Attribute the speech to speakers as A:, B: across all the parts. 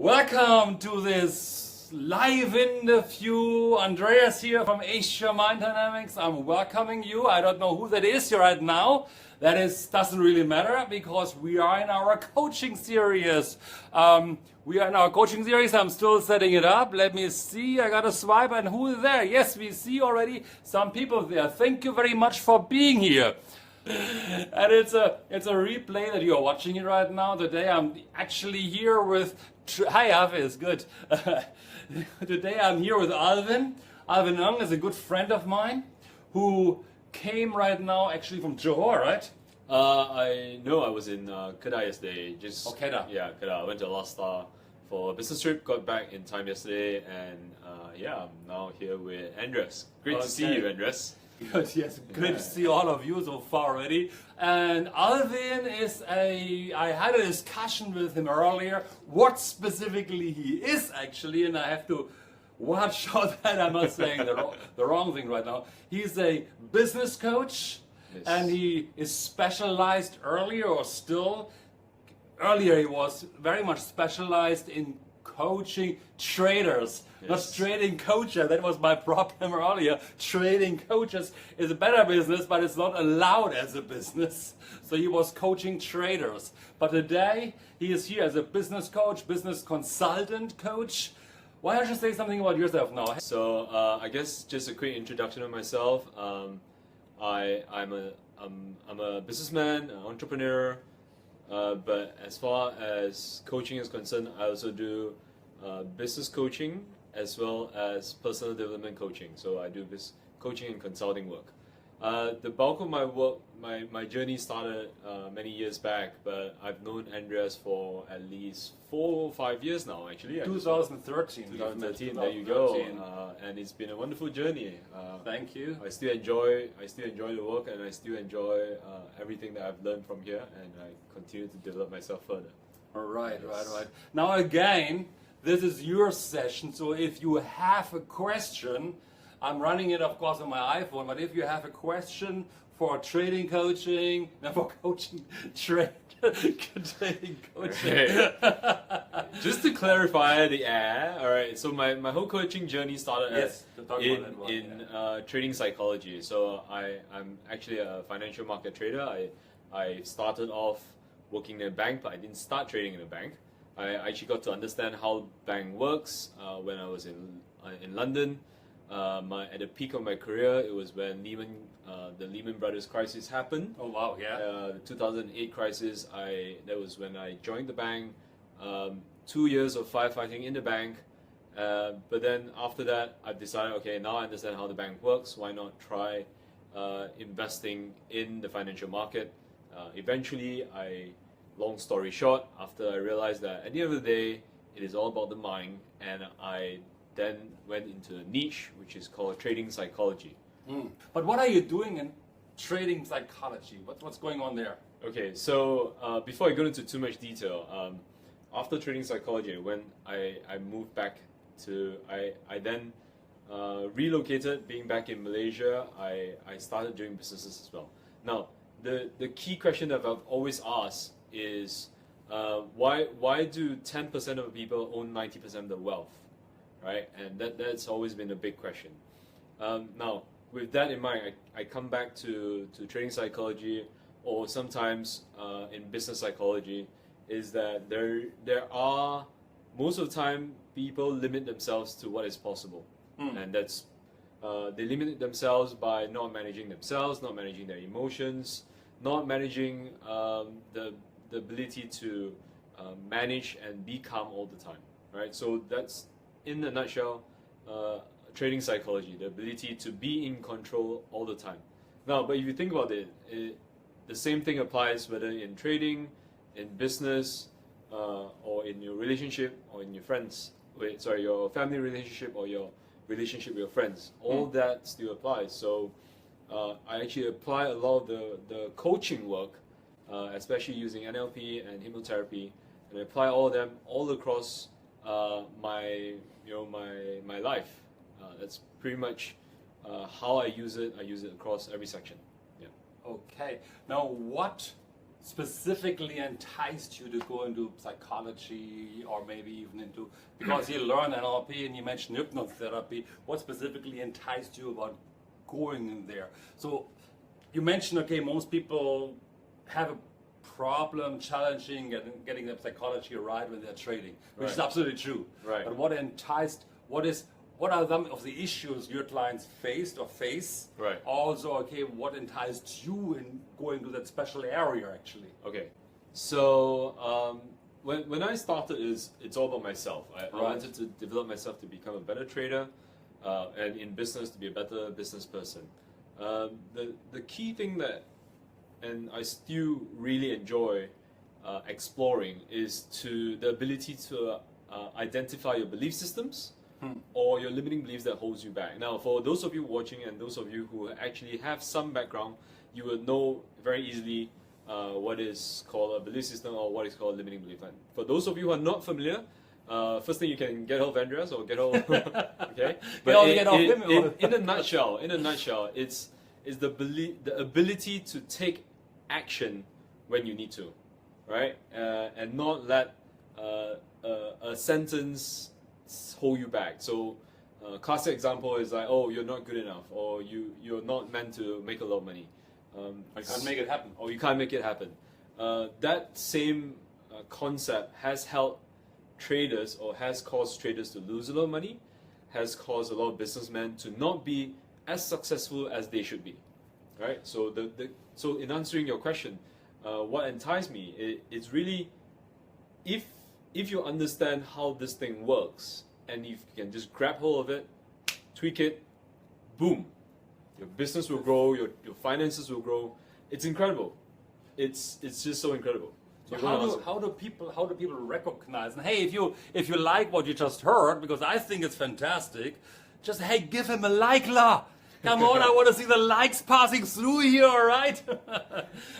A: Welcome to this live interview. Andreas here from Asia Mind Dynamics. I'm welcoming you. I don't know who that is right now. Doesn't really matter because we are in our coaching series. I'm still setting it up. Let me see. I got a swipe and who is there? Yes, we see already some people there. Thank you very much for being here. And it's a replay that you are watching it right now. Today I'm actually here with hi Ave is good. Today I'm here with Alwin. Alwin Young is a good friend of mine who came right now actually from Johor, right?
B: I was in Kedah yesterday.
A: Kedah.
B: Yeah, Kedah. I went to Alaska for a business trip. Got back in time yesterday, and I'm now here with Andreas. Great to see you, Andreas.
A: Good, yes, good to see all of you so far already. And Alwin I had a discussion with him earlier, what specifically he is actually, and I have to watch out that I'm not saying the wrong thing right now. He's a business coach, yes. And he is specialized earlier he was very much specialized in coaching traders. Yes. Not trading coaches, that was my problem earlier. Trading coaches is a better business, but it's not allowed as a business. So he was coaching traders. But today, he is here as a business coach, business consultant coach. Why don't you say something about yourself now?
B: So, I guess just a quick introduction of myself. I'm a businessman, an entrepreneur, but as far as coaching is concerned, I also do business coaching as well as personal development coaching. So I do this coaching and consulting work. The bulk of my work, my journey started many years back, but I've known Andreas for at least 4 or 5 years now, actually.
A: 2013.
B: 2013, there you go. And it's been a wonderful journey.
A: Thank you.
B: I still enjoy the work, and I still enjoy everything that I've learned from here, and I continue to develop myself further.
A: All right, yes. Right. Now again, this is your session, so if you have a question, I'm running it of course on my iPhone, but if you have a question for trading coaching, trading coaching.
B: Just to clarify the alright, so my whole coaching journey started in trading psychology. So I'm actually a financial market trader. I started off working in a bank, but I didn't start trading in a bank. I actually got to understand how bank works when I was in London. At the peak of my career, it was when the Lehman Brothers crisis happened.
A: Oh wow, yeah.
B: The 2008 crisis. That was when I joined the bank. 2 years of firefighting in the bank. But then after that, I decided, okay, now I understand how the bank works. Why not try investing in the financial market? Eventually, long story short, after I realized that at the end of the day, it is all about the mind, and I then went into a niche which is called trading psychology.
A: But what are you doing in trading psychology? What's going on there?
B: Okay, so before I go into too much detail, after trading psychology, when I moved back I then relocated. Being back in Malaysia, I started doing businesses as well. Now, the key question that I've always asked is why do 10% of people own 90% of the wealth, right? And that's always been a big question. Now, with that in mind, I come back to trading psychology, or sometimes in business psychology, is that there are, most of the time, people limit themselves to what is possible. And that's they limit themselves by not managing themselves, not managing their emotions, not managing the ability to manage and be calm all the time, right? So that's, in a nutshell, trading psychology, the ability to be in control all the time. Now, but if you think about it, the same thing applies whether in trading, in business, or in your relationship, or in your your family relationship, or your relationship with your friends. All that still applies. So I actually apply a lot of the coaching work, especially using NLP and hypnotherapy, and I apply all of them all across my life. That's pretty much how I use it. I use it across every section. Yeah.
A: Okay. Now, what specifically enticed you to go into psychology or maybe even into, because you learned NLP and you mentioned hypnotherapy, what specifically enticed you about going in there? So you mentioned, okay, most people have a problem challenging getting their psychology right when they're trading, which is absolutely true.
B: Right.
A: But what enticed, what are some of the issues your clients faced or face?
B: Right.
A: Also, okay, what enticed you in going to that special area actually?
B: Okay, so when I started, it's all about myself. I wanted to develop myself to become a better trader, and in business to be a better business person. The key thing that, and I still really enjoy exploring, is the ability to identify your belief systems or your limiting beliefs that holds you back. Now, for those of you watching and those of you who actually have some background, you will know very easily what is called a belief system or what is called a limiting belief. And for those of you who are not familiar, first thing, you can get hold of Andreas or get hold okay? But in a nutshell, it's the ability to take action when you need to, right? And not let a sentence hold you back. So classic example is like, oh, you're not good enough, or you're not meant to make a lot of money.
A: I can't make it happen.
B: Or you can't make it happen. That same concept has helped traders, or has caused traders to lose a lot of money, has caused a lot of businessmen to not be as successful as they should be, right? So so in answering your question, what enticed me, it's really, if you understand how this thing works, and if you can just grab hold of it, tweak it, boom, your business will grow, your finances will grow. It's incredible. It's just so incredible.
A: So how do people recognize? And hey, if you like what you just heard, because I think it's fantastic, just hey, give him a like, la. Come on, I want to see the likes passing through here, all right?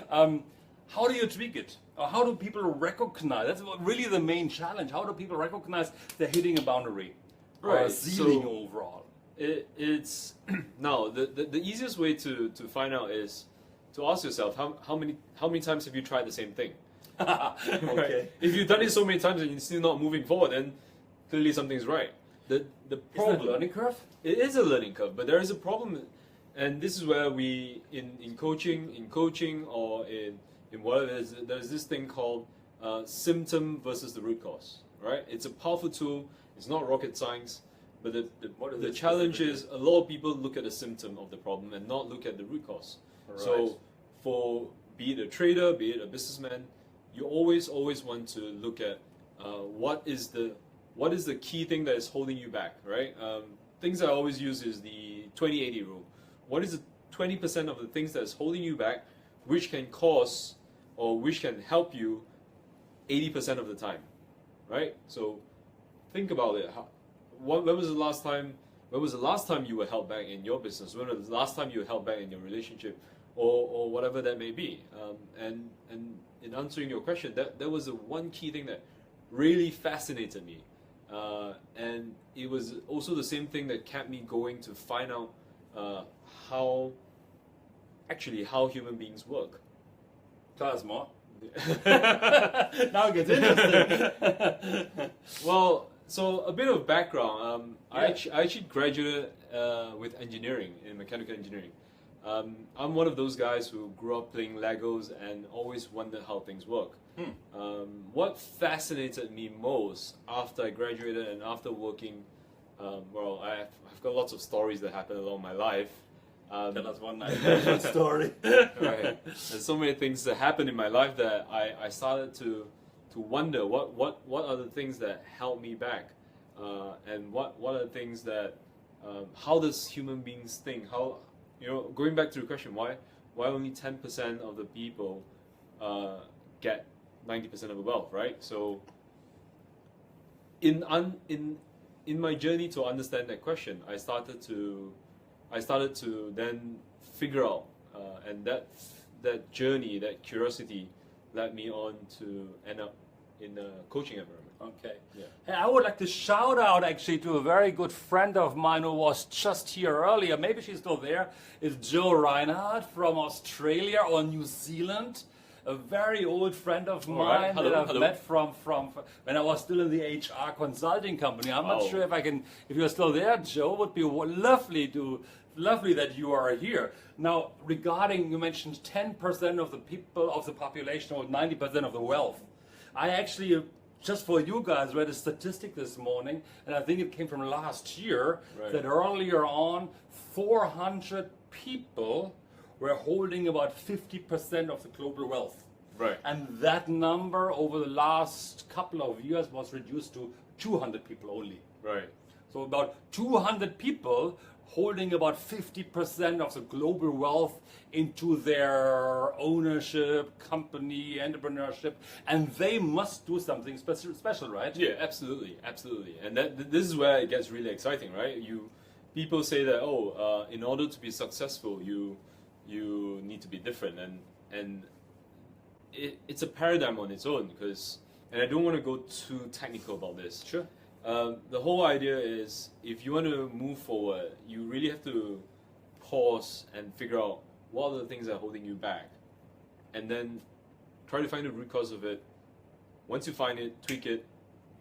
A: How do you tweak it? Or how do people recognize? That's really the main challenge. How do people recognize they're hitting a boundary or a ceiling overall?
B: It's now the easiest way to find out is to ask yourself how many times have you tried the same thing?
A: Okay.
B: Right? If you've done it so many times and you're still not moving forward, then clearly something's right. The problem,
A: is it a learning curve?
B: It is a learning curve, but there is a problem, and this is where we in coaching or in whatever it is, there's this thing called symptom versus the root cause. Right? It's a powerful tool. It's not rocket science, but the challenge is a lot of people look at the symptom of the problem and not look at the root cause. Right. So for be it a trader, be it a businessman, you always want to look at what is the key thing that is holding you back, right? Things I always use is the 20-80 rule. What is the 20% of the things that is holding you back, which can cause or which can help you 80% of the time, right? So think about it. When was the last time you were held back in your business? When was the last time you were held back in your relationship, or whatever that may be? And in answering your question, that was the one key thing that really fascinated me. And it was also the same thing that kept me going to find out how human beings work. Tell us more.
A: Now it gets interesting.
B: Well, so a bit of background. I actually graduated with engineering, in mechanical engineering. I'm one of those guys who grew up playing Legos and always wondered how things work. What fascinated me most after I graduated and after working, well, I've got lots of stories that happened along my life.
A: Tell us one nice story.
B: Right. There's so many things that happened in my life that I started to wonder what are the things that held me back, and what are the things that how does human beings think? How, going back to the question, why only 10% of the people get 90% of the wealth, right? So in my journey to understand that question, I started to then figure out, and that journey, that curiosity, led me on to end up in a coaching environment.
A: Okay.
B: Yeah.
A: Hey, I would like to shout out actually to a very good friend of mine who was just here earlier. Maybe she's still there. It's Joe Reinhardt from Australia or New Zealand. a very old friend of
B: All
A: mine
B: right. Hello,
A: that I've
B: hello.
A: met from when I was still in the HR consulting company. I'm not
B: Oh.
A: sure if you're still there, Joe. Would be lovely that you are here. Now, regarding, you mentioned 10% of the people of the population hold 90% of the wealth. I actually, just for you guys, read a statistic this morning, and I think it came from last year,
B: Right.
A: that earlier on, 400 people were holding about 50% of the global wealth.
B: Right.
A: And that number over the last couple of years was reduced to 200 people only.
B: Right.
A: So about 200 people holding about 50% of the global wealth into their ownership, company, entrepreneurship, and they must do something special, right?
B: Yeah, absolutely, absolutely. And this is where it gets really exciting, right? People say that in order to be successful, you need to be different, and it's a paradigm on its own, because, and I don't want to go too technical about this.
A: Sure.
B: The whole idea is, if you want to move forward, you really have to pause and figure out what are the things that are holding you back, and then try to find the root cause of it. Once you find it, tweak it,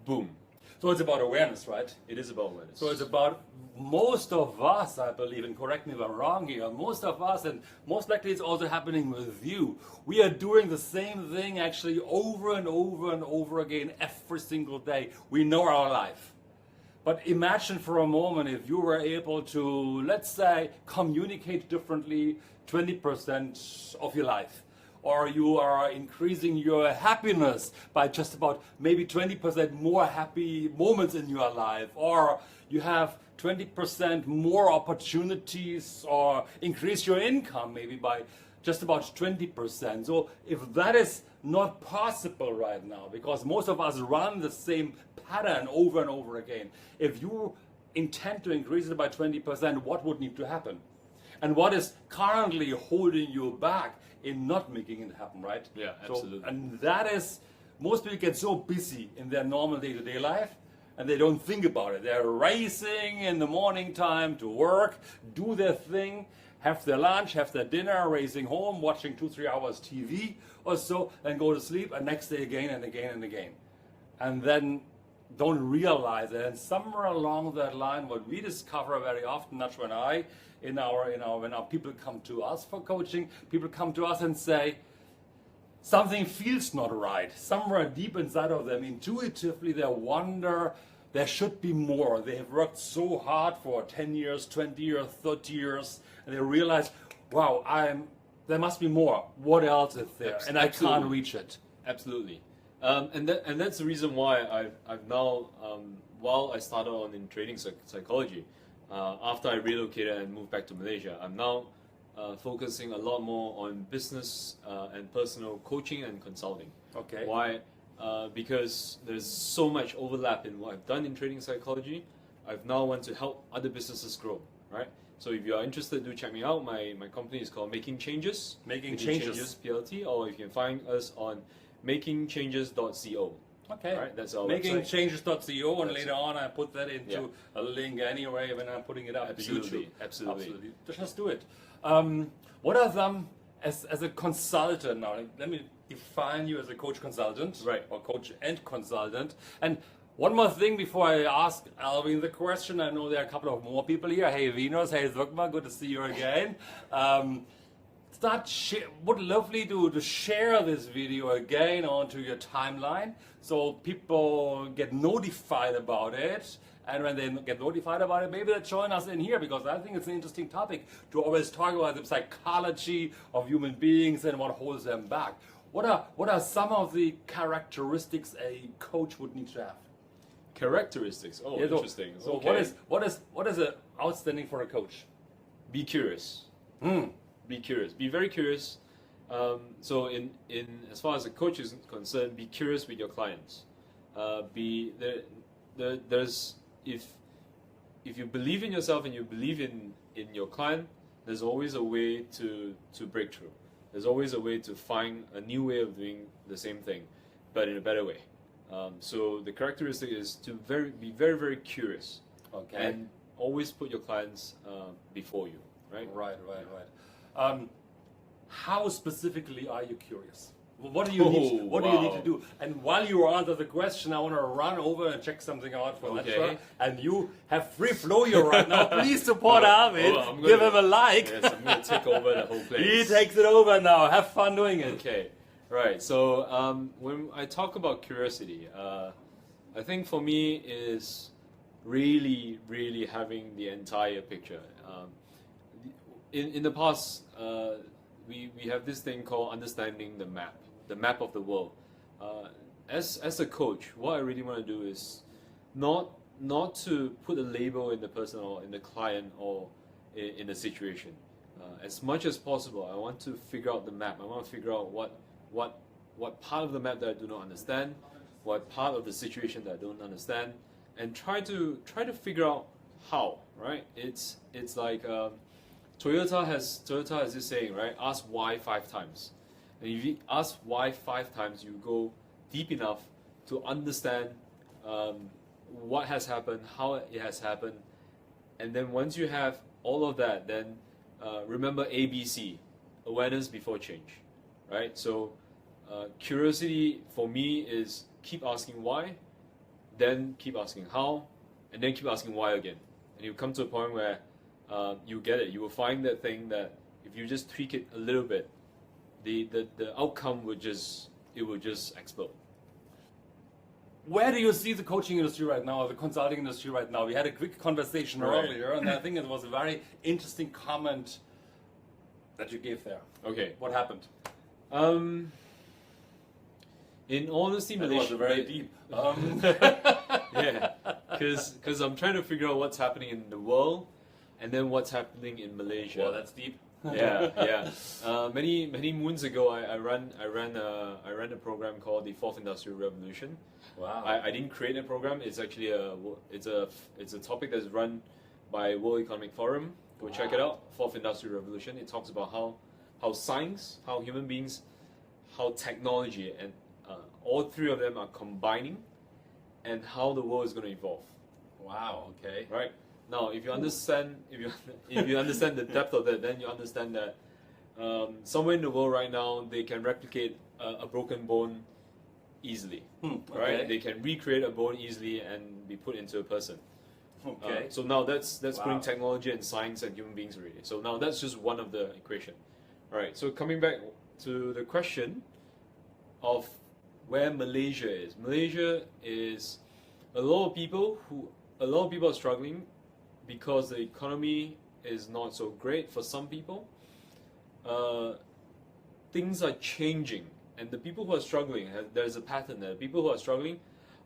B: boom.
A: So it's about awareness, right?
B: It is about awareness.
A: So it's about most of us, I believe, and correct me if I'm wrong here, most of us, and most likely it's also happening with you, we are doing the same thing actually over and over and over again every single day. We know our life. But imagine for a moment if you were able to, let's say, communicate differently 20% of your life. Or you are increasing your happiness by just about maybe 20% more happy moments in your life, or you have 20% more opportunities, or increase your income maybe by just about 20%. So if that is not possible right now, because most of us run the same pattern over and over again, if you intend to increase it by 20%, what would need to happen? And what is currently holding you back in not making it happen, right?
B: Yeah, absolutely.
A: So, and that is, most people get so busy in their normal day-to-day life, and they don't think about it. They're racing in the morning time to work, do their thing, have their lunch, have their dinner, racing home, watching 2-3 hours TV or so, then go to sleep, and next day again and again and again. And then don't realize it. And somewhere along that line, what we discover very often, not you and I, when our people come to us for coaching, people come to us and say, something feels not right. Somewhere deep inside of them, intuitively, they wonder there should be more. They have worked so hard for 10 years, 20 years, 30 years, and they realize, wow, there must be more. What else is there? And I can't reach it.
B: Absolutely. And that's the reason why I've now, while I started on in trading psychology, after I relocated and moved back to Malaysia, I'm now focusing a lot more on business and personal coaching and consulting.
A: Okay.
B: Why? Because there's so much overlap in what I've done in trading psychology. I've now want to help other businesses grow, right? So if you are interested, do check me out. My company is called Making Changes.
A: Making Changes
B: PLT, or you can find us on makingchanges.co.
A: Okay.
B: Right, that's our
A: makingchanges.co, and
B: That's
A: later on I put that into a link anyway when I'm putting it up to YouTube.
B: Absolutely.
A: Just do it. What are some, as a consultant now, let me define you as a coach consultant,
B: Right.
A: or coach and consultant. And one more thing before I ask Alwin the question, I know there are a couple of more people here. Hey Venus, hey Zugma, good to see you again. Would lovely to share this video again onto your timeline, so people get notified about it, and when they get notified about it, maybe they join us in here, because I think it's an interesting topic to always talk about the psychology of human beings and what holds them back. What are some of the characteristics a coach would need to have?
B: Characteristics. Oh, interesting.
A: So
B: okay.
A: what is outstanding for a coach?
B: Be curious. Be curious. Be very curious. So in as far as a coach is concerned, be curious with your clients. There's if you believe in yourself and you believe in your client, there's always a way to break through. There's always a way to find a new way of doing the same thing, but in a better way. So the characteristic is to be very, very curious.
A: Okay.
B: And always put your clients before you, right?
A: Right. How specifically are you curious? What do you need? What do you need to
B: wow.
A: do? And while you answer the question, I want to run over and check something out for
B: Okay.
A: Natura. And you have free flow here right now. Please support Alwin.
B: I'm
A: Give
B: gonna-
A: him a like.
B: Yes, I'm going to take over the whole place.
A: He takes it over now. Have fun doing it.
B: Okay, right. So when I talk about curiosity, I think for me is really having the entire picture. In the past, we have this thing called understanding the map of the world. As a coach, what I really want to do is not to put a label in the person or in the client or in the situation. As much as possible, I want to figure out the map. I want to figure out what part of the map that I do not understand, what part of the situation that I don't understand, and try to figure out how. Right? It's like Toyota has this saying, right? Ask why 5 times. And if you ask why 5 times, you go deep enough to understand what has happened, how it has happened, and then once you have all of that, then remember ABC, awareness before change, right? So curiosity for me is keep asking why, then keep asking how, and then keep asking why again. And you come to a point where you get it. You will find that thing that if you just tweak it a little bit, the outcome will just explode.
A: Where do you see the coaching industry right now, or the consulting industry right now? We had a quick conversation
B: Right.
A: earlier, and I think it was a very interesting comment that you gave there.
B: Okay.
A: What happened?
B: In honesty,
A: That
B: Malaysia.
A: was very deep.
B: Yeah, because I'm trying to figure out what's happening in the world, and then what's happening in Malaysia.
A: Well, that's deep.
B: Yeah. Many moons ago, I ran a program called the Fourth Industrial Revolution.
A: Wow.
B: I didn't create a program. It's actually it's a topic that's run by World Economic Forum. Go check it out. Fourth Industrial Revolution. It talks about how science, how human beings, how technology, and all 3 of them are combining, and how the world is going to evolve.
A: Wow. Okay.
B: Right? Now, if you understand the depth of that, then you understand that somewhere in the world right now they can replicate a broken bone easily.
A: Okay.
B: Right? They can recreate a bone easily and be put into a person.
A: Okay.
B: So now that's
A: Wow.
B: putting technology and science and human beings already. So now that's just one of the equation. All right. So coming back to the question of where Malaysia is. Malaysia is a lot of people are struggling because the economy is not so great for some people. Things are changing, and the people who are struggling, there's a pattern there. People who are struggling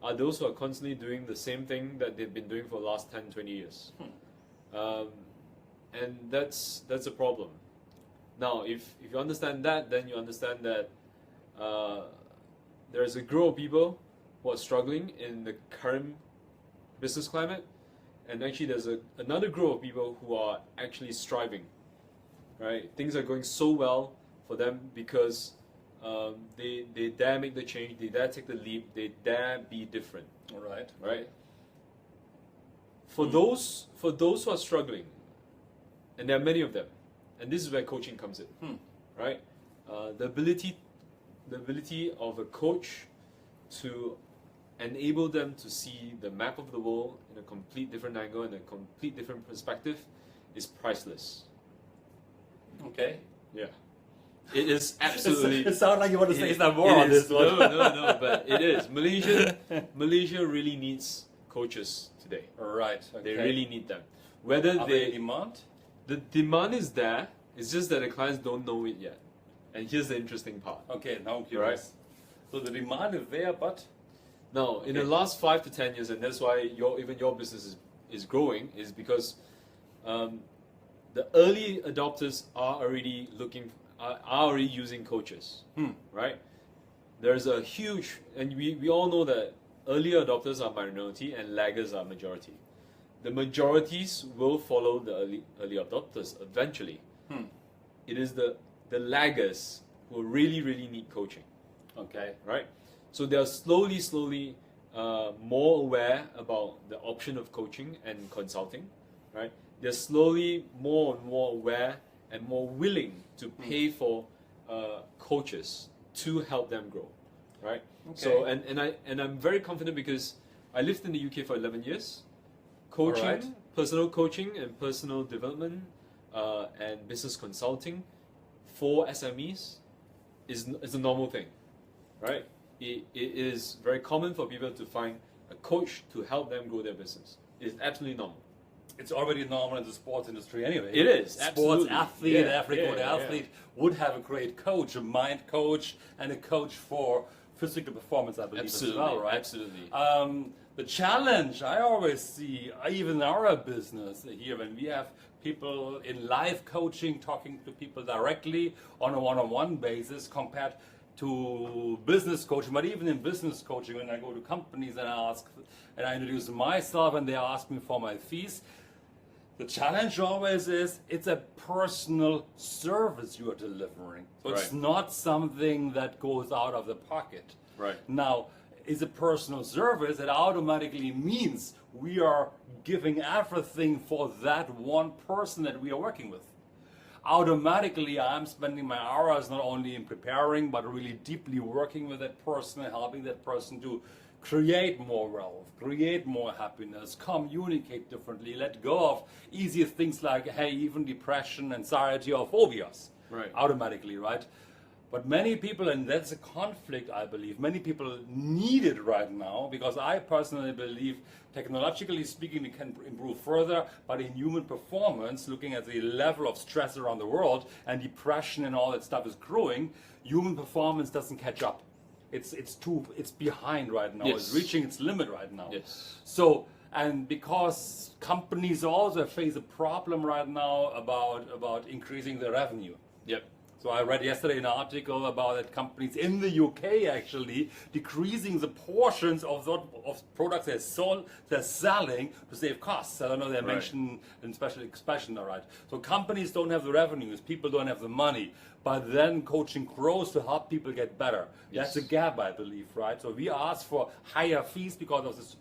B: are those who are constantly doing the same thing that they've been doing for the last 10, 20 years. And that's a problem. Now, if you understand that, then you understand that there's a group of people who are struggling in the current business climate, and actually there's another group of people who are actually striving. Right? Things are going so well for them because they dare make the change, they dare take the leap, they dare be different.
A: All right.
B: Right? For those who are struggling, and there are many of them, and this is where coaching comes in. Right? The ability of a coach to enable them to see the map of the world in a complete different angle and a complete different perspective is priceless.
A: Okay.
B: Yeah. It is absolutely.
A: It sounds like you want to say some more on this one.
B: No, but it is. Malaysia really needs coaches today.
A: Right. Okay.
B: They really need them. Whether
A: Are they in demand?
B: the demand is there, it's just that the clients don't know it yet. And here's the interesting part.
A: Okay, now I'm curious. So the demand is there, but
B: Now, in the last 5 to 10 years, and that's why even your business is growing, is because the early adopters are already using coaches, right? There's a huge, and we all know that early adopters are minority and laggers are majority. The majorities will follow the early adopters eventually. It is the laggers who really need coaching.
A: okay.
B: Right? So they are slowly more aware about the option of coaching and consulting, right? They're slowly more and more aware and more willing to pay for coaches to help them grow, right?
A: Okay.
B: So and I'm very confident because I lived in the UK for 11 years. Coaching,
A: Alright.
B: personal coaching and personal development and business consulting for SMEs is a normal thing, right? It is very common for people to find a coach to help them grow their business. It's absolutely normal.
A: It's already normal in the sports industry anyway.
B: It is,
A: Sports
B: absolutely.
A: athlete,
B: Yeah,
A: every
B: yeah,
A: good
B: yeah.
A: athlete would have a great coach, a mind coach, and a coach for physical performance, I believe,
B: Absolutely,
A: as well, right?
B: absolutely.
A: The challenge I always see, even in our business here, when we have people in live coaching, talking to people directly on a one-on-one basis compared to business coaching, but even in business coaching, when I go to companies and I ask, and I introduce myself and they ask me for my fees, the challenge always is it's a personal service you are delivering. So it's
B: Right.
A: not something that goes out of the pocket.
B: Right.
A: Now, is a personal service, it automatically means we are giving everything for that one person that we are working with. Automatically, I'm spending my hours not only in preparing, but really deeply working with that person and helping that person to create more wealth, create more happiness, communicate differently, let go of easier things like, hey, even depression, anxiety, or phobias.
B: Right.
A: Automatically, right? But many people, and that's a conflict, I believe, many people need it right now because I personally believe, technologically speaking, it can improve further, but in human performance, looking at the level of stress around the world and depression and all that stuff is growing, human performance doesn't catch up. It's behind right now.
B: Yes.
A: It's reaching its limit right now.
B: Yes.
A: So, and because companies also face a problem right now about increasing their revenue.
B: Yep.
A: So I read yesterday an article about that companies in the UK actually decreasing the portions of products they're selling to save costs. I don't know, they
B: Right.
A: mentioned in special expression, all right. So companies don't have the revenues, people don't have the money, but then coaching grows to help people get better.
B: Yes.
A: That's a gap, I believe, right? So we ask for higher fees because of this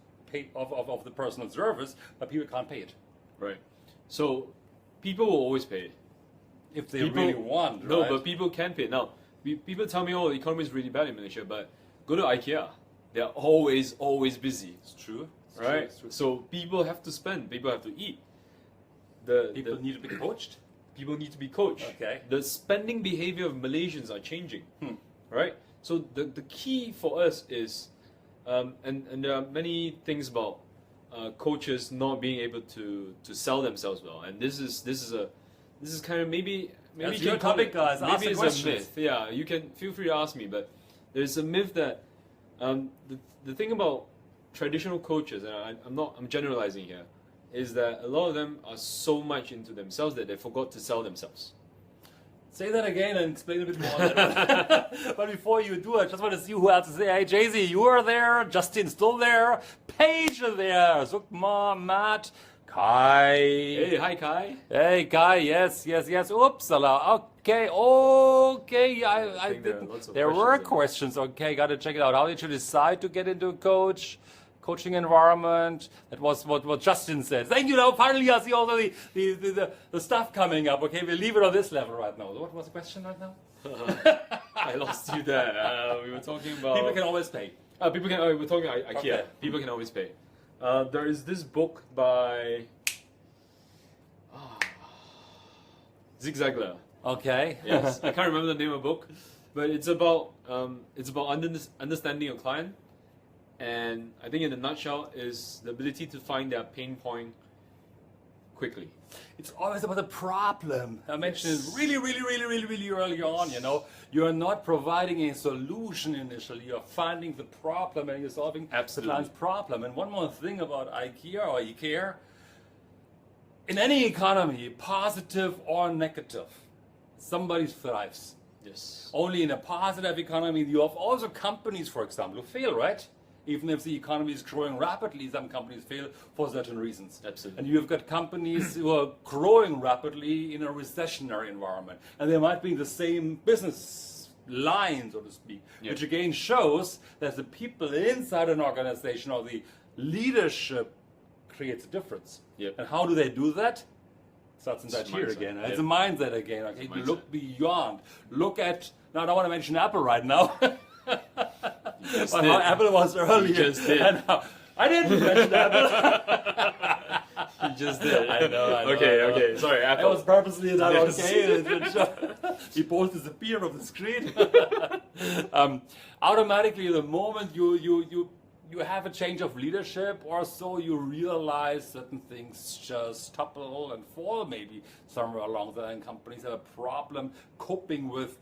A: of the personal service, but people can't pay it.
B: Right. So people will always pay.
A: If they really want,
B: No,
A: right?
B: but people can pay. Now, people tell me, oh, the economy is really bad in Malaysia, but go to IKEA. They're always busy,
A: It's true. It's
B: right?
A: True, it's true.
B: So people have to spend, people have to eat.
A: People need to be coached.
B: People need to be coached.
A: Okay.
B: The spending behavior of Malaysians are changing, right? So the key for us is, and there are many things about coaches not being able to sell themselves well, and this is kind of maybe
A: That's
B: you
A: your
B: can call
A: topic,
B: it-
A: guys. Ask
B: Maybe
A: the
B: it's
A: questions.
B: a myth. Yeah, you can feel free to ask me, but there's a myth that the thing about traditional coaches, and I'm generalizing here, is that a lot of them are so much into themselves that they forgot to sell themselves.
A: Say that again and explain a bit more. But before you do, I just want to see who else is there. Hey, Jay-Z, you are there. Justin's still there. Paige is there. Sukma, Matt, Kai.
B: Hey, hi Kai.
A: Hey, Kai. Yes. Uppsala. Okay. I
B: think there are
A: didn't.
B: lots of
A: There were
B: questions there.
A: questions. Okay, got to check it out. How did you decide to get into coaching environment? That was what Justin said. Thank you. Now finally I see also the stuff coming up. Okay, we'll leave it on this level right now. What was the question right now?
B: I lost you there. We were talking about
A: People can always pay.
B: People can. We're talking IKEA.
A: Okay.
B: People can always pay. There is this book by Zig Ziglar.
A: Okay.
B: Yes, I can't remember the name of the book, but it's about understanding your client, and I think in a nutshell is the ability to find their pain point quickly.
A: It's always about the problem. I mentioned
B: Yes.
A: it really early on, you know. You're not providing a solution initially. You're finding the problem and you're solving
B: Absolutely.
A: the client's problem. And one more thing about IKEA or IKEA. In any economy, positive or negative, somebody thrives.
B: Yes.
A: Only in a positive economy, you have also companies, for example, who fail, right? Even if the economy is growing rapidly, some companies fail for certain reasons.
B: Absolutely.
A: And you've got companies who are growing rapidly in a recessionary environment. And they might be in the same business line, so to speak,
B: Yeah.
A: which again shows that the people inside an organization or the leadership creates a difference.
B: Yep.
A: And how do they do that? Starts inside
B: It's
A: here
B: mindset.
A: again.
B: Yep.
A: It's a mindset again. Okay,
B: Mindset.
A: look beyond. Look at Now I don't want to mention Apple right now.
B: Just
A: But
B: did.
A: how Apple was earlier.
B: You just did.
A: And how- I didn't mention Apple.
B: You just did.
A: I know.
B: Okay,
A: I know.
B: okay. Sorry,
A: It
B: Apple.
A: was purposely not
B: Yes.
A: okay. He both disappear from the screen. Automatically, the moment you have a change of leadership or so, you realize certain things just topple and fall. Maybe somewhere along the line, companies have a problem coping with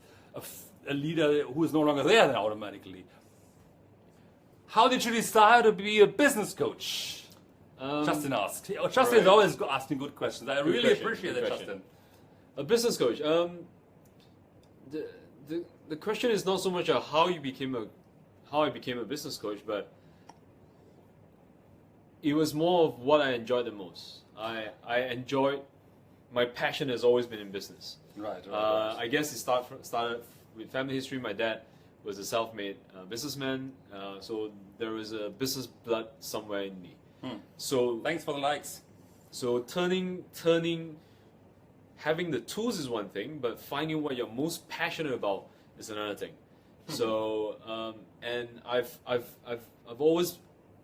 A: a leader who is no longer there. Then automatically, how did you decide to be a business coach? Justin asked. Justin is always asking good questions. I really
B: question,
A: appreciate
B: good
A: it,
B: question.
A: Justin.
B: A business coach. The question is not so much how I became a business coach, but it was more of what I enjoyed the most. I enjoyed, my passion has always been in business.
A: Right.
B: I guess it started with family history. My dad was a self-made businessman, so there was a business blood somewhere in me. So
A: Thanks for the likes.
B: so having the tools is one thing, but finding what you're most passionate about is another thing. So and I've always,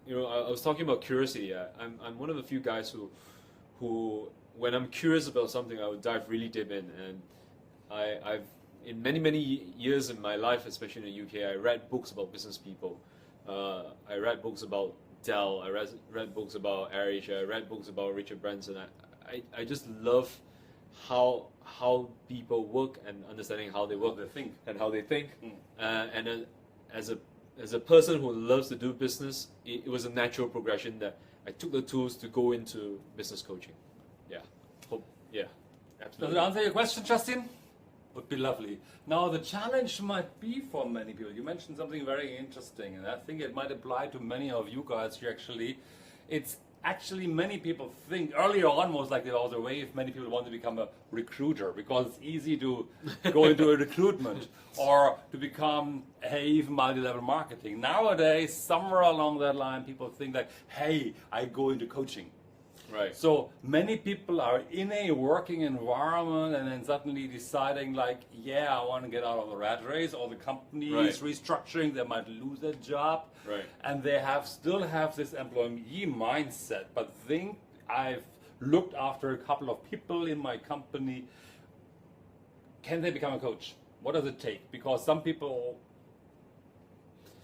B: I was talking about curiosity. I'm one of the few guys who when I'm curious about something, I would dive really deep in. And I've in many years in my life, especially in the UK, I read books about business people. I read books about Dell. I read books about AirAsia. I read books about Richard Branson. I just love how people work and understanding how they work, how they think. And then as a person who loves to do business, it was a natural progression that I took the tools to go into business coaching. Yeah,
A: Does
B: absolutely.
A: it answer your question, Justin? Would be lovely. Now the challenge might be for many people. You mentioned something very interesting, and I think it might apply to many of you guys here. It's actually many people think earlier on, most likely there was a way if many people want to become a recruiter because it's easy to go into a recruitment or to become even multi-level marketing. Nowadays, somewhere along that line, people think like, hey, I go into coaching.
B: Right.
A: So many people are in a working environment and then suddenly deciding like, yeah, I want to get out of the rat race, or the company is restructuring, they might lose their job.
B: Right.
A: And they still have this employee mindset, but think I've looked after a couple of people in my company. Can they become a coach? What does it take? Because some people,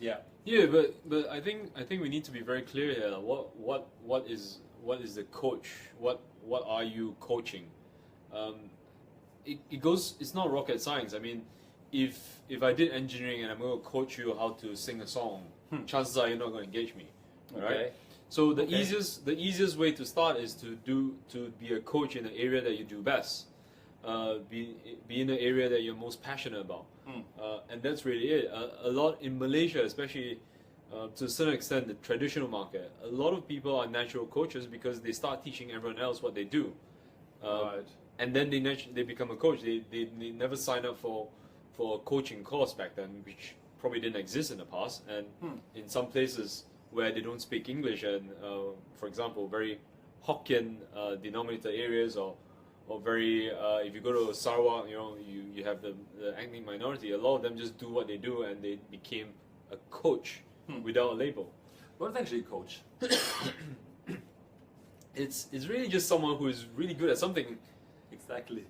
B: Yeah, but I think we need to be very clear here. What is the coach? What are you coaching? It's not rocket science. I mean, if I did engineering and I'm going to coach you how to sing a song, chances are you're not going to engage me.
A: Okay.
B: Right? So the easiest way to start is to be a coach in the area that you do best. Be in the area that you're most passionate about, and that's really it. A lot in Malaysia, especially to a certain extent, the traditional market, a lot of people are natural coaches because they start teaching everyone else what they do, and then they become a coach. They never sign up for a coaching course back then, which probably didn't exist in the past. And in some places where they don't speak English, and for example, very Hokkien denominator areas, or very if you go to Sarawak, you have the ethnic minority. A lot of them just do what they do, and they became a coach without a label.
A: what is actually a coach?
B: It's really just someone who is really good at something
A: Exactly.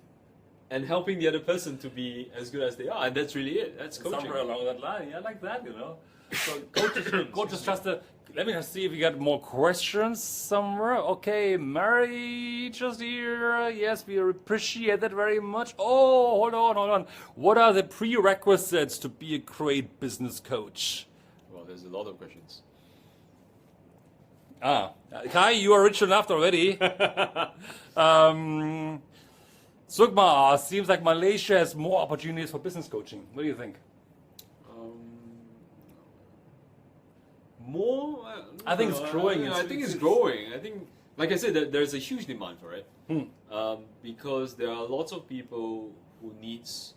B: and helping the other person to be as good as they are, and that's really it. That's coaching.
A: Somewhere along that line, yeah, like that, So coaches just let me just see if we got more questions somewhere. Okay, Mary just here. Yes, we appreciate that very much. Oh, hold on. What are the prerequisites to be a great business coach?
B: Well, there's a lot of questions.
A: Kai, you are rich enough already. Sugma, seems like Malaysia has more opportunities for business coaching. What do you think?
B: More?
A: I think it's growing.
B: I think it's growing. I think, like I said, there's a huge demand for it, because there are lots of people who needs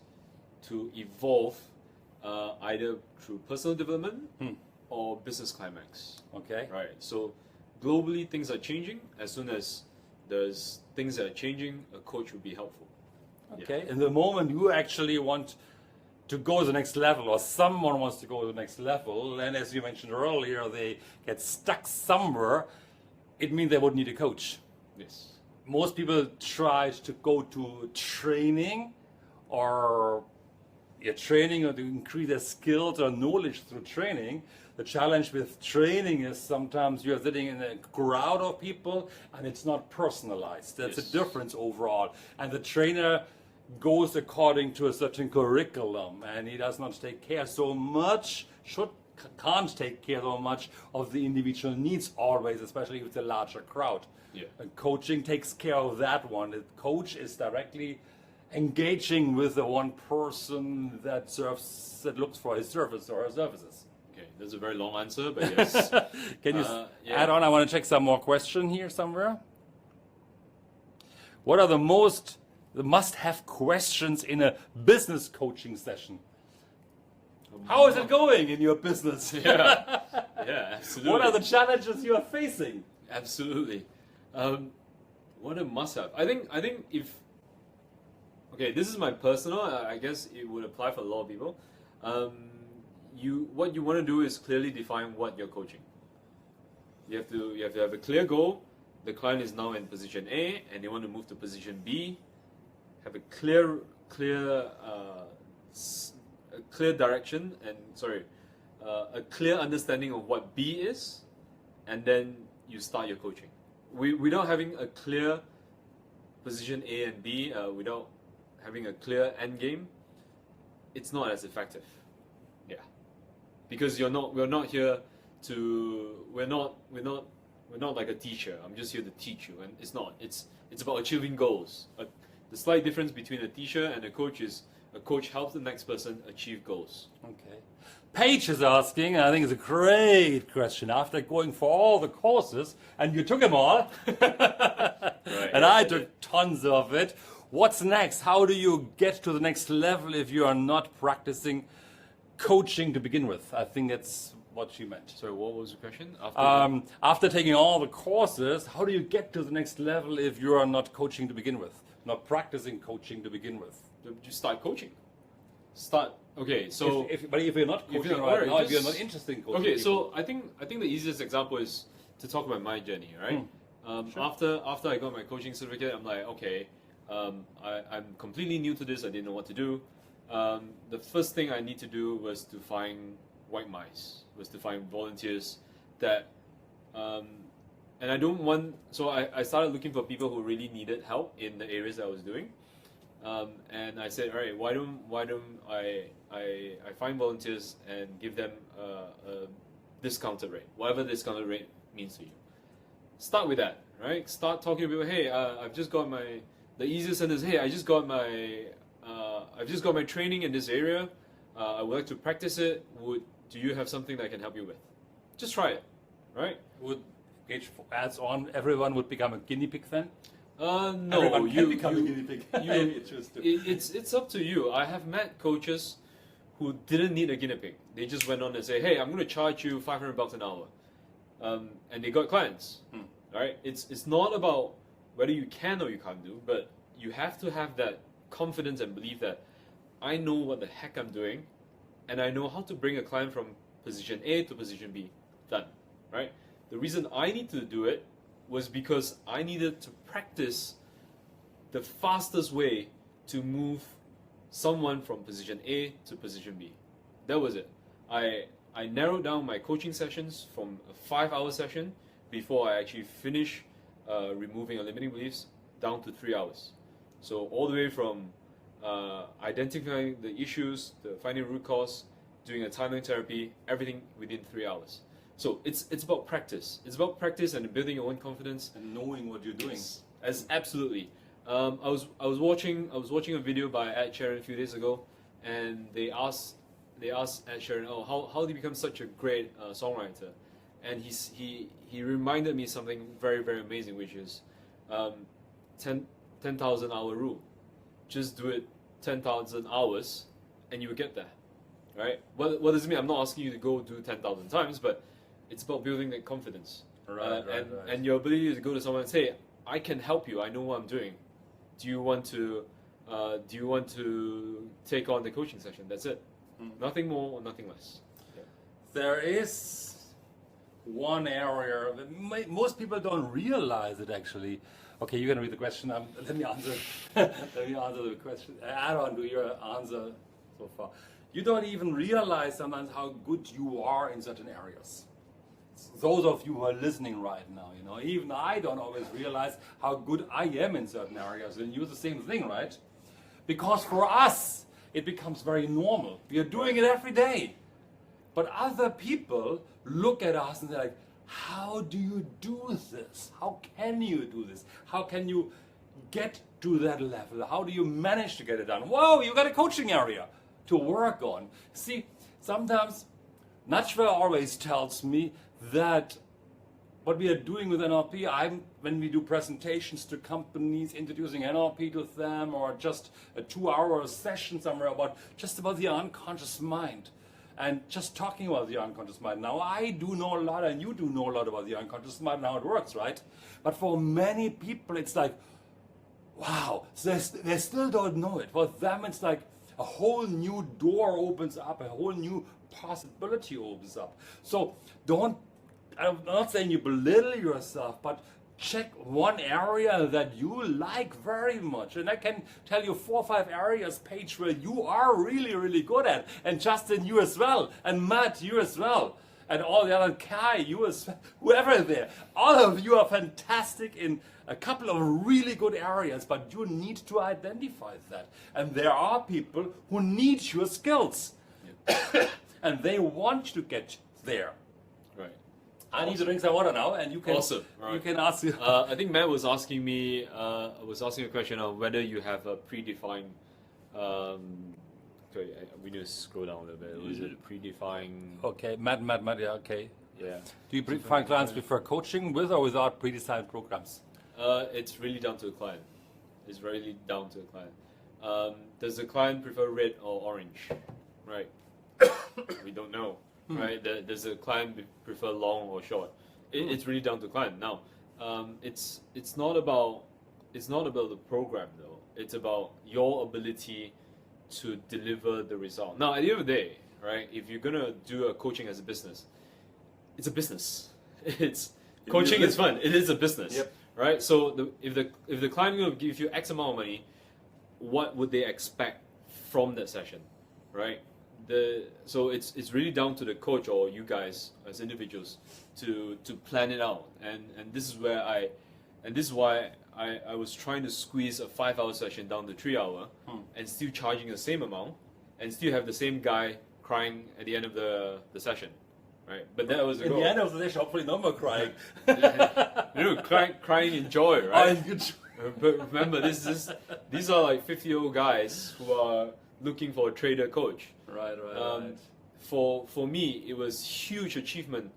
B: to evolve, either through personal development or business climax.
A: Okay.
B: Right. So globally, things are changing. As soon as there's things that are changing, a coach would be helpful.
A: Okay. In the moment you actually want to go to the next level, or someone wants to go to the next level, and as you mentioned earlier, they get stuck somewhere, it means they would need a coach.
B: Yes.
A: Most people try to go to training or training or to increase their skills or knowledge through training. The challenge with training is sometimes you're sitting in a crowd of people and it's not personalized. That's
B: Yes.
A: a difference overall. And the trainer goes according to a certain curriculum, and he does not take care so much, can't take care so much of the individual needs always, especially with a larger crowd.
B: Yeah.
A: And coaching takes care of that one. The coach is directly engaging with the one person that looks for his service or her services.
B: Okay, that's a very long answer, but yes.
A: Can you
B: yeah.
A: add on? I want to check some more question here somewhere. What are the must-have questions in a business coaching session? How is it going in your business?
B: Yeah, yeah, absolutely.
A: What are the challenges you are facing?
B: Absolutely. What a must-have. I think if, okay, this is my personal. I guess it would apply for a lot of people. What you want to do is clearly define what you're coaching. You have to have a clear goal. The client is now in position A, and they want to move to position B. Have a clear direction and a clear understanding of what B is, and then you start your coaching. Without having a clear position A and B, without having a clear end game, it's not as effective. Yeah, because we're not here to we're not like a teacher. I'm just here to teach you, and it's not. It's about achieving goals. The slight difference between a teacher and a coach is a coach helps the next person achieve goals.
A: Okay. Paige is asking, and I think it's a great question, after going for all the courses, and you took them all,
B: Right,
A: and I took tons of it. What's next? How do you get to the next level if you are not practicing coaching to begin with? I think that's what she meant.
B: Sorry, what was the question?
A: After taking all the courses, how do you get to the next level if you are not coaching to begin with? Not practicing coaching to begin with?
B: Just start coaching. Okay, so
A: But if you're not coaching if you're not interested in coaching.
B: okay,
A: people,
B: so I think the easiest example is to talk about my journey, right?
A: Sure.
B: After I got my coaching certificate, I'm like, okay, I'm completely new to this. I didn't know what to do. The first thing I need to do was to find white mice, was to find volunteers that, and I don't want. So I started looking for people who really needed help in the areas that I was doing. And I said, all right, why don't I find volunteers and give them a discounted rate, whatever discounted rate means to you. Start with that, right? Start talking to people. Hey, I've just got the easiest sentence. Hey, I've just got my training in this area. I would like to practice it. Do you have something that I can help you with? Just try it, right?
A: would adds on, everyone would become a guinea pig then?
B: No,
A: Everyone can become a guinea pig.
B: It's up to you. I have met coaches who didn't need a guinea pig. They just went on and say, "Hey, I'm going to charge you $500 an hour," and they got clients. Right? It's not about whether you can or you can't do, but you have to have that confidence and belief that I know what the heck I'm doing, and I know how to bring a client from position A to position B. Done. Right? The reason I need to do it was because I needed to practice the fastest way to move someone from position A to position B. That was it. I narrowed down my coaching sessions from a 5-hour session before I actually finish removing limiting beliefs down to 3 hours. So all the way from identifying the issues, the finding root cause, doing a timeline therapy, everything within 3 hours. So it's about practice. It's about practice and building your own confidence
A: and knowing what you're doing.
B: Yes, as absolutely. I was watching a video by Ed Sheeran a few days ago, and they asked Ed Sheeran, oh, how did he become such a great songwriter? And he reminded me something very, very amazing, which is 10,000 hour rule. Just do it 10,000 hours, and you will get there, right? What does it mean? I'm not asking you to go do 10,000 times, but it's about building that confidence, and your ability to go to someone and say, I can help you. I know what I'm doing. Do you want to do you want to take on the coaching session? That's it. Nothing more, nothing less. Yeah.
A: There is one area that most people don't realize it actually. Okay, you're gonna read the question. Let me answer. Let me answer the question. Add on to your answer so far. You don't even realize sometimes how good you are in certain areas. Those of you who are listening right now, you know, even I don't always realize how good I am in certain areas, and you the same thing, right? Because for us, it becomes very normal. We are doing it every day. But other people look at us and they're like, how do you do this? How can you do this? How can you get to that level? How do you manage to get it done? Whoa, you got a coaching area to work on. See, sometimes Nachwa always tells me that what we are doing with NLP, when we do presentations to companies, introducing NLP to them, or just a 2-hour session somewhere about the unconscious mind, and just talking about the unconscious mind. Now, I do know a lot, and you do know a lot about the unconscious mind and how it works, right? But for many people, it's like, wow, they still don't know it. For them, it's like a whole new door opens up, a whole new possibility opens up. So I'm not saying you belittle yourself, but check one area that you like very much. And I can tell you 4 or 5 areas, Paige, where you are really, really good at. And Justin, you as well. And Matt, you as well. And all the other, Kai, you as well. Whoever there. All of you are fantastic in a couple of really good areas, but you need to identify that. And there are people who need your skills. And they want to get there.
B: Right.
A: I need to drink some water now, and you can.
B: Awesome. Right.
A: You can ask.
B: I think Matt was asking me. Was asking a question on whether you have a predefined. Sorry, we need to scroll down a little bit. Was it predefined?
A: Okay, Matt. Yeah, okay.
B: Yeah.
A: Do you find clients prefer coaching with or without pre-designed programs?
B: It's really down to the client. It's really down to the client. Does the client prefer red or orange? Right. We don't know. Right? Does the client prefer long or short? It's really down to the client. Now, it's not about the program though. It's about your ability to deliver the result. Now, at the end of the day, right? If you're gonna do a coaching as a business, it's a business. Coaching is fun. It is a business.
A: Yep.
B: Right? So if the client is going to give you X amount of money, what would they expect from that session, right? So it's really down to the coach or you guys as individuals to plan it out, and this is why I was trying to squeeze a 5-hour session down to 3-hour, and still charging the same amount, and still have the same guy crying at the end of the session. Right, but that was the goal.
A: At the end of the session, hopefully no more crying.
B: Crying in joy, right?
A: Oh,
B: But remember, these are like 50-year-old guys who are looking for a trader coach.
A: Right.
B: For me, it was huge achievement,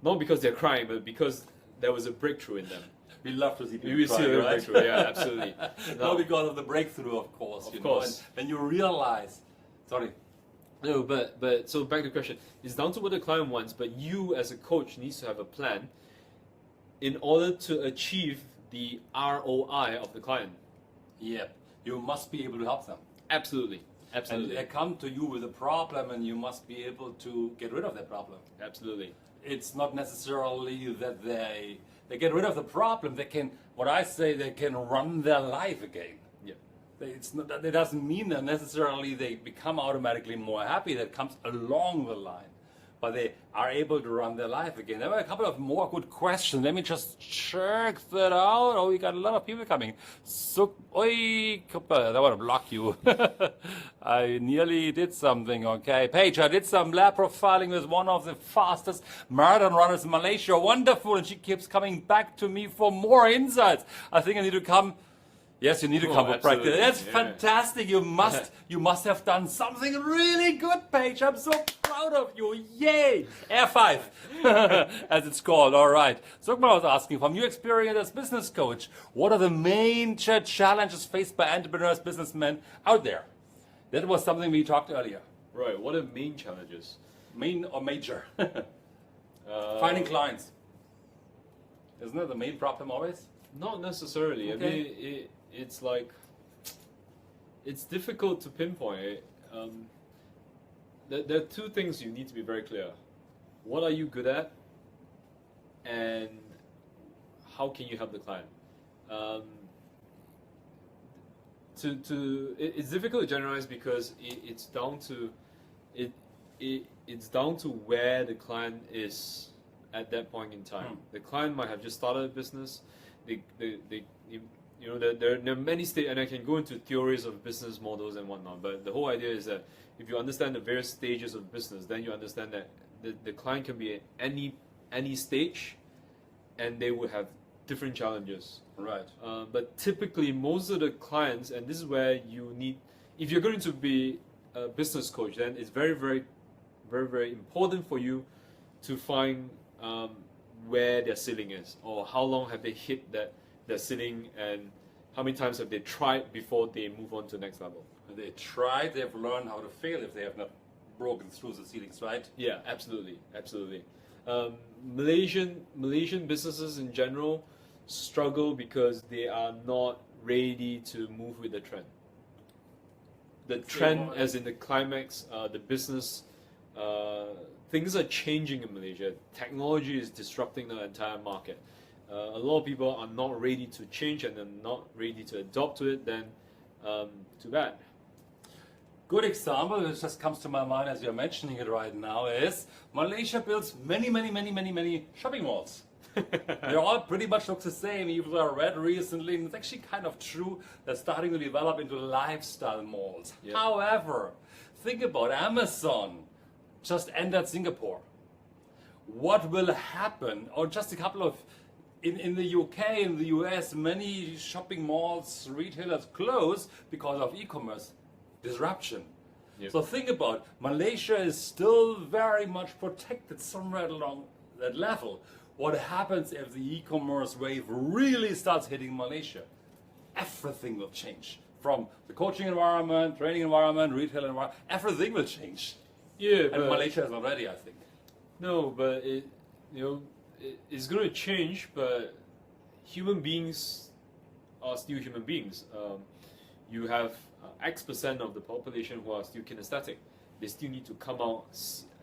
B: not because they're crying, but because there was a breakthrough in them.
A: We love to see people
B: We
A: crying,
B: see the
A: right?
B: breakthrough, yeah, absolutely.
A: No, because of the breakthrough, of course.
B: Of course.
A: And when you realize, sorry.
B: No, but so back to the question. It's down to what the client wants, but you as a coach needs to have a plan in order to achieve the ROI of the client.
A: Yeah, you must be able to help them.
B: Absolutely.
A: And they come to you with a problem, and you must be able to get rid of that problem.
B: Absolutely.
A: It's not necessarily that they get rid of the problem. They can run their life again.
B: Yeah.
A: It doesn't mean that necessarily they become automatically more happy. That comes along the line. But they are able to run their life again. There were a couple of more good questions. Let me just check that out. Oh, we got a lot of people coming. So, oi, I want to block you. I nearly did something, okay. Paige, I did some lab profiling with one of the fastest marathon runners in Malaysia. Wonderful, and she keeps coming back to me for more insights. I think I need to come. Yes, you need to come for practice. That's fantastic. You must have done something really good, Paige. I'm so proud of you. Yay! Air 5, as it's called. All right. Sukman was asking, from your experience as business coach, what are the main challenges faced by entrepreneurs, businessmen out there? That was something we talked earlier.
B: Right. What are main challenges?
A: Main or major? Finding clients. Isn't that the main problem always?
B: Not necessarily.
A: Okay.
B: I mean, it's like it's difficult to pinpoint. There are two things you need to be very clear. What are you good at, and how can you help the client? It's difficult to generalize because it's down to it's down to where the client is at that point in time. The client might have just started a business. There are many stages, and I can go into theories of business models and whatnot. But the whole idea is that if you understand the various stages of business, then you understand that the client can be at any stage, and they will have different challenges.
A: Right.
B: But typically, most of the clients, and this is where you need, if you're going to be a business coach, then it's very, very, very, very important for you to find where their ceiling is, or how long have they hit their ceiling, and how many times have they tried before they move on to the next level.
A: They tried, they've learned how to fail if they have not broken through the ceilings, right?
B: Yeah, absolutely. Malaysian businesses in general struggle because they are not ready to move with the trend. The trend, as in the climax, the business, things are changing in Malaysia. Technology is disrupting the entire market. A lot of people are not ready to change and are not ready to adopt to it, then too bad.
A: Good example that just comes to my mind as you're mentioning it right now is Malaysia builds many shopping malls. They all pretty much look the same. Even though I read recently, and it's actually kind of true, they're starting to develop into lifestyle malls.
B: Yeah.
A: However, think about Amazon just entered Singapore. What will happen? Or just a couple of in the UK, in the US, many shopping malls, retailers close because of e-commerce disruption.
B: Yep.
A: So think about, Malaysia is still very much protected somewhere along that level. What happens if the e-commerce wave really starts hitting Malaysia? Everything will change. From the coaching environment, training environment, retail environment, everything will change.
B: Yeah,
A: And Malaysia is not ready, I think.
B: No, but it's going to change, but human beings are still human beings. You have X% of the population who are still kinesthetic. They still need to come out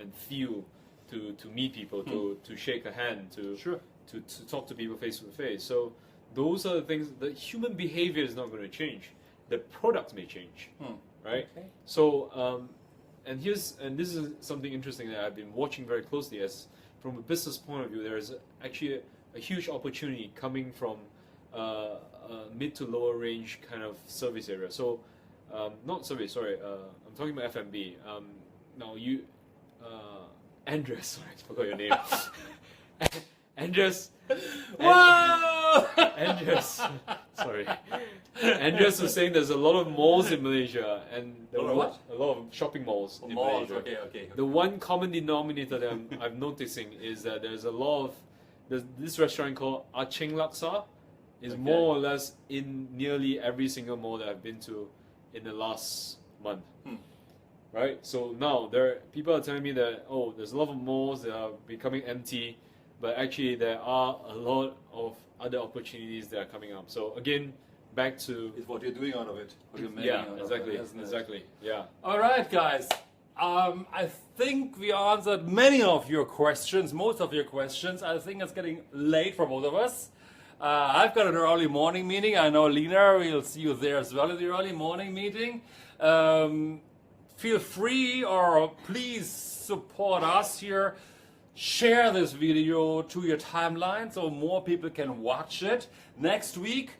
B: and feel, to meet people, to shake a hand, to talk to people face to face. So those are the things. The human behavior is not going to change. The product may change, right?
A: Okay.
B: So and this is something interesting that I've been watching very closely. As from a business point of view, there is actually a huge opportunity coming from mid to lower range kind of service area. So not service, sorry. I'm talking about F&B. Now you. Andreas, sorry, I forgot your name. Andreas.
A: Whoa!
B: Andreas. Sorry. Andreas was saying there's a lot of malls in Malaysia, and
A: A lot
B: of shopping malls in
A: Malls,
B: Malaysia.
A: okay.
B: The one common denominator that I'm noticing is that there's a lot of this restaurant called Aceh Laksa is more or less in nearly every single mall that I've been to in the last month. Right, so now people are telling me that there's a lot of malls that are becoming empty, but actually there are a lot of other opportunities that are coming up. So again, back to
A: Is what you're doing out of it. What you're making out of it, isn't it?
B: exactly. Yeah.
A: All right, guys. I think we answered many of your questions, most of your questions. I think it's getting late for both of us. I've got an early morning meeting. I know Lena, we'll see you there as well at the early morning meeting. Feel free or please support us here. Share this video to your timeline so more people can watch it. Next week,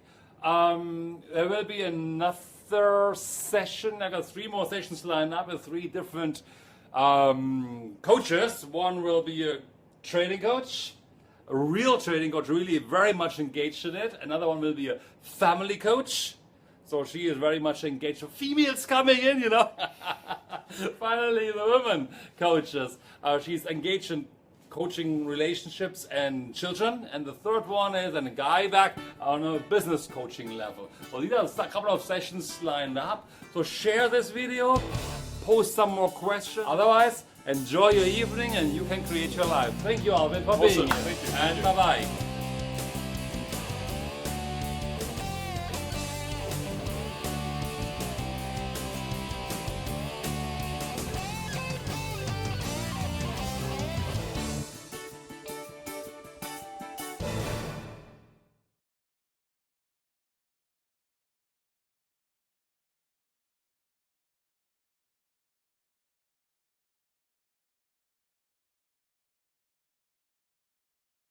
A: there will be another session. I got 3 more sessions lined up with 3 different coaches. One will be a training coach, a real training coach, really very much engaged in it. Another one will be a family coach. So she is very much engaged. So females coming in, you know. Finally, the women coaches. She's engaged in coaching relationships and children. And the third one is a guy back on a business coaching level. So these are a couple of sessions lined up. So share this video, post some more questions. Otherwise, enjoy your evening and you can create your life. Thank you, Alwin, for being here.
B: Thank you.
A: And bye-bye.